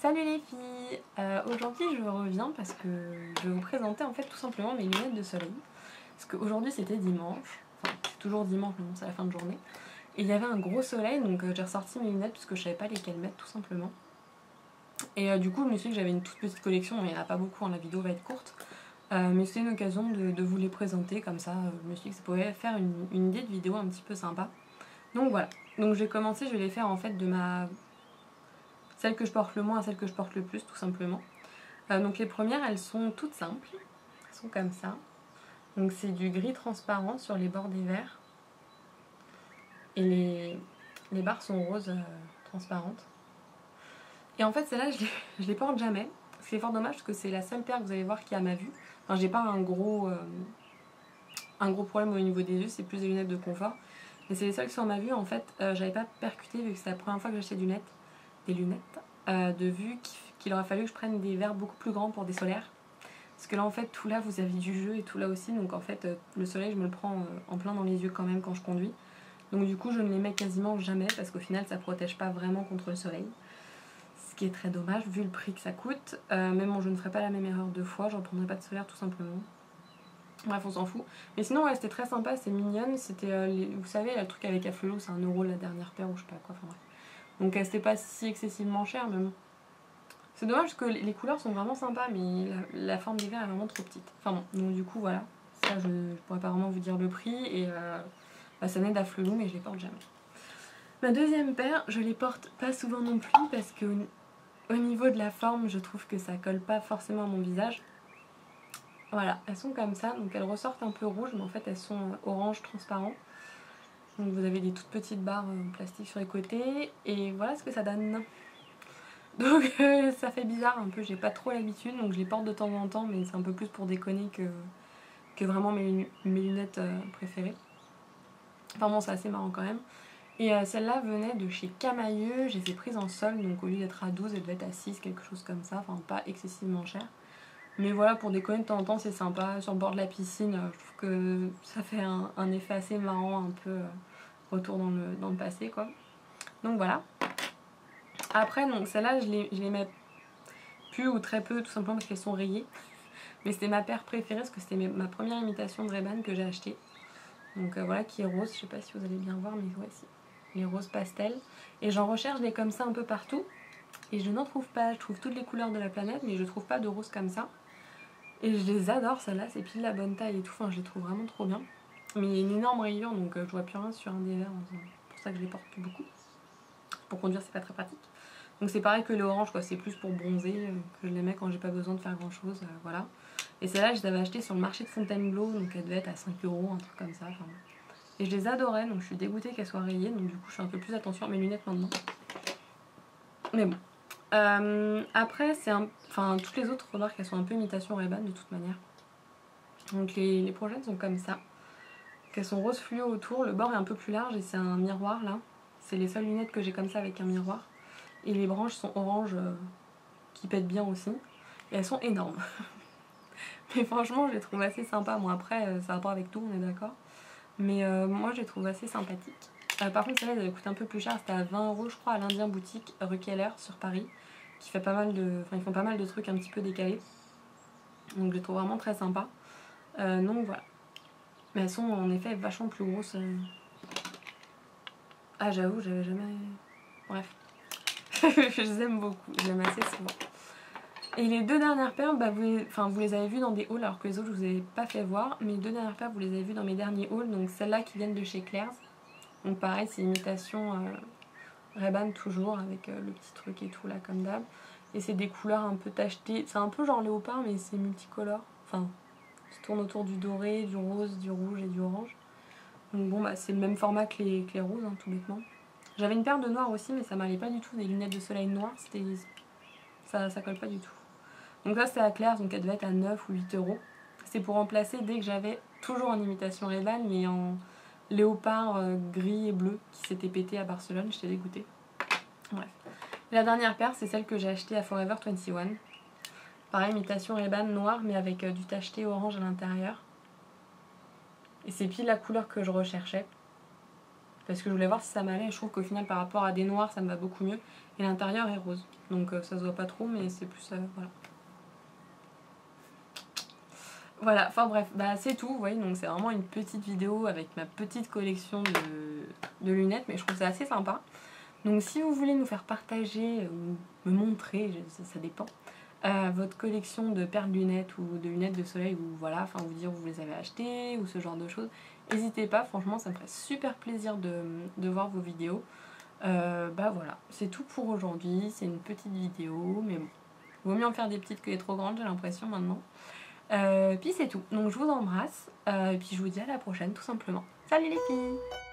Salut les filles, aujourd'hui je reviens parce que je vais vous présenter en fait tout simplement mes lunettes de soleil. Parce qu'aujourd'hui c'était dimanche, enfin c'est toujours dimanche mais bon c'est la fin de journée. Et il y avait un gros soleil donc j'ai ressorti mes lunettes parce que je savais pas lesquelles mettre tout simplement. Et du coup je me suis dit que j'avais une toute petite collection, mais il n'y en a pas beaucoup, hein, la vidéo va être courte. Mais c'est une occasion de vous les présenter comme ça, je me suis dit que ça pourrait faire une idée de vidéo un petit peu sympa. Donc voilà, donc je vais commencer, je vais les faire en fait de celle que je porte le moins à celle que je porte le plus tout simplement. Donc les premières elles sont toutes simples, elles sont comme ça. Donc c'est du gris transparent sur les bords des verres. Et les barres sont roses transparentes. Et en fait celle-là je les porte jamais. C'est fort dommage parce que c'est la seule paire que vous allez voir qui a ma vue. Enfin j'ai pas un gros problème au niveau des yeux, c'est plus des lunettes de confort. Mais c'est les seules qui sont à ma vue. En fait j'avais pas percuté vu que c'est la première fois que j'achetais des lunettes de vue qu'il aurait fallu que je prenne des verres beaucoup plus grands pour des solaires. Parce que là en fait tout là vous avez du jeu et tout là aussi, donc en fait le soleil je me le prends en plein dans les yeux quand même quand je conduis. Donc du coup je ne les mets quasiment jamais parce qu'au final ça protège pas vraiment contre le soleil. Ce qui est très dommage vu le prix que ça coûte. Mais bon je ne ferai pas la même erreur deux fois, je reprendrai pas de solaire tout simplement. Bref on s'en fout. Mais sinon ouais c'était très sympa, c'est mignonne. C'était vous savez le truc avec Afflelou, c'est 1 € la dernière paire ou je sais pas quoi, enfin bref. Donc c'était pas si excessivement cher mais bon. C'est dommage parce que les couleurs sont vraiment sympas, mais la forme des verres est vraiment trop petite. Enfin bon, donc du coup voilà, ça je pourrais pas vraiment vous dire le prix, et ça venait d'Afflelou mais je les porte jamais. Ma deuxième paire, je les porte pas souvent non plus parce que au niveau de la forme, je trouve que ça colle pas forcément à mon visage. Voilà, elles sont comme ça, donc elles ressortent un peu rouges, mais en fait elles sont orange transparent. Donc vous avez des toutes petites barres en plastique sur les côtés, et voilà ce que ça donne. Donc ça fait bizarre un peu, j'ai pas trop l'habitude, donc je les porte de temps en temps, mais c'est un peu plus pour déconner que vraiment mes lunettes préférées. Enfin bon, c'est assez marrant quand même. Et celle-là venait de chez Camailleux, je les ai prises en solde, donc au lieu d'être à 12, elle devait être à 6, quelque chose comme ça, enfin pas excessivement cher. Mais voilà, pour déconner de temps en temps, c'est sympa, sur le bord de la piscine, je trouve que ça fait un effet assez marrant, un peu retour dans le passé quoi. Donc voilà. Après, donc celle-là, je les mets plus ou très peu, tout simplement parce qu'elles sont rayées. Mais c'était ma paire préférée parce que c'était ma première imitation de Ray-Ban que j'ai achetée. Donc voilà, qui est rose, je sais pas si vous allez bien voir, mais voici. Les roses pastel. Et j'en recherche des comme ça un peu partout. Et je n'en trouve pas, je trouve toutes les couleurs de la planète, mais je trouve pas de roses comme ça. Et je les adore, celle-là, c'est pile la bonne taille et tout, enfin je les trouve vraiment trop bien. Mais il y a une énorme rayure, donc je vois plus rien sur un des verres, c'est pour ça que je les porte plus beaucoup. Pour conduire, c'est pas très pratique. Donc c'est pareil que les oranges, quoi, c'est plus pour bronzer, que je les mets quand j'ai pas besoin de faire grand chose, voilà. Et celle-là, je les avais achetées sur le marché de Fontainebleau, donc elle devait être à 5 €, un truc comme ça. Enfin, et je les adorais, donc je suis dégoûtée qu'elles soient rayées, donc du coup je fais un peu plus attention à mes lunettes maintenant. Mais bon. Après, enfin, toutes les autres remarques, elles sont un peu imitation Ray-Ban de toute manière. Donc les prochaines sont comme ça. Elles sont rose fluo autour, le bord est un peu plus large et c'est un miroir là. C'est les seules lunettes que j'ai comme ça avec un miroir. Et les branches sont orange qui pètent bien aussi. Et elles sont énormes. Mais franchement, je les trouve assez sympas. Bon, après, ça va pas avec tout, on est d'accord. Mais moi, je les trouve assez sympathiques. Par contre, celle-là, elle coûte un peu plus cher. C'était à 20 € je crois, à l'Indien Boutique, rue Keller, sur Paris. Qui fait pas mal de... Enfin, ils font pas mal de trucs un petit peu décalés. Donc, je les trouve vraiment très sympas. Donc, voilà. Mais elles sont en effet vachement plus grosses. Ah, j'avoue, j'avais jamais... Bref. Je les aime beaucoup, je les aime assez souvent. Et les deux dernières paires, bah, vous les avez vues dans des hauls alors que les autres je vous ai pas fait voir. Mais les deux dernières paires, vous les avez vues dans mes derniers hauls. Donc celles-là qui viennent de chez Claire's. Donc pareil, c'est imitation Ray-Ban toujours avec le petit truc et tout là comme d'hab. Et c'est des couleurs un peu tachetées. C'est un peu genre léopard mais c'est multicolore. Enfin, ça tourne autour du doré, du rose, du rouge et du orange. Donc bon, bah, c'est le même format que les roses, hein, tout bêtement. J'avais une paire de noir aussi, mais ça m'allait pas du tout. Des lunettes de soleil noires, ça colle pas du tout. Donc là, c'était à Claire's, donc elle devait être à 9 ou 8 €. C'est pour remplacer dès que j'avais toujours en imitation Ray-Ban, mais en léopard gris et bleu qui s'était pété à Barcelone. J'étais dégoûtée. Bref. Et la dernière paire, c'est celle que j'ai achetée à Forever 21. Pareil, imitation Ray-Ban noire, mais avec du tacheté orange à l'intérieur. Et c'est pile la couleur que je recherchais. parce que je voulais voir si ça m'allait. Je trouve qu'au final par rapport à des noirs ça me va beaucoup mieux. Et l'intérieur est rose. Donc ça se voit pas trop mais c'est plus... voilà. Voilà, enfin bref, bah c'est tout, vous voyez, donc c'est vraiment une petite vidéo avec ma petite collection de lunettes, mais je trouve ça assez sympa. Donc si vous voulez nous faire partager ou me montrer, ça dépend, votre collection de paires de lunettes ou de lunettes de soleil, ou voilà, enfin vous dire où vous les avez achetées ou ce genre de choses, n'hésitez pas, franchement ça me ferait super plaisir de voir vos vidéos. Bah voilà, c'est tout pour aujourd'hui, c'est une petite vidéo, mais bon, vaut mieux en faire des petites que des trop grandes, j'ai l'impression maintenant. Puis c'est tout, donc je vous embrasse, et puis je vous dis à la prochaine tout simplement. Salut les filles!